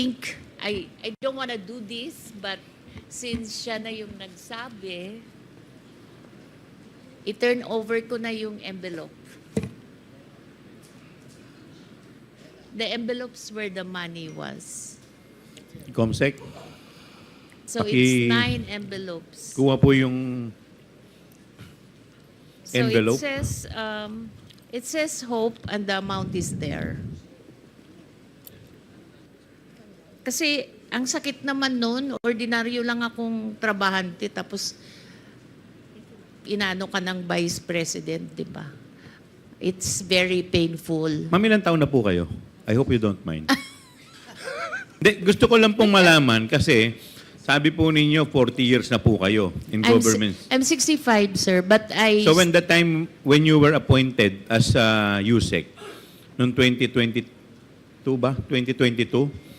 think, I don't want to do this, but since siya na yung nagsabi, i-turn over ko na yung envelope. The envelopes where the money was. Comsec, So Paki- it's 9 envelopes. kuha po yung envelope. So it says hope and the amount is there. Kasi ang sakit naman nun, ordinaryo lang akong trabahante tapos inano ka ng vice president, di ba? It's very painful. Ma'am, ilang taon na po kayo? I hope you don't mind. Hindi, gusto ko lang pong malaman kasi sabi po ninyo 40 years na po kayo in government. I'm 65, sir, but I... So when you were appointed as USEC noong 2022 ba? 2022,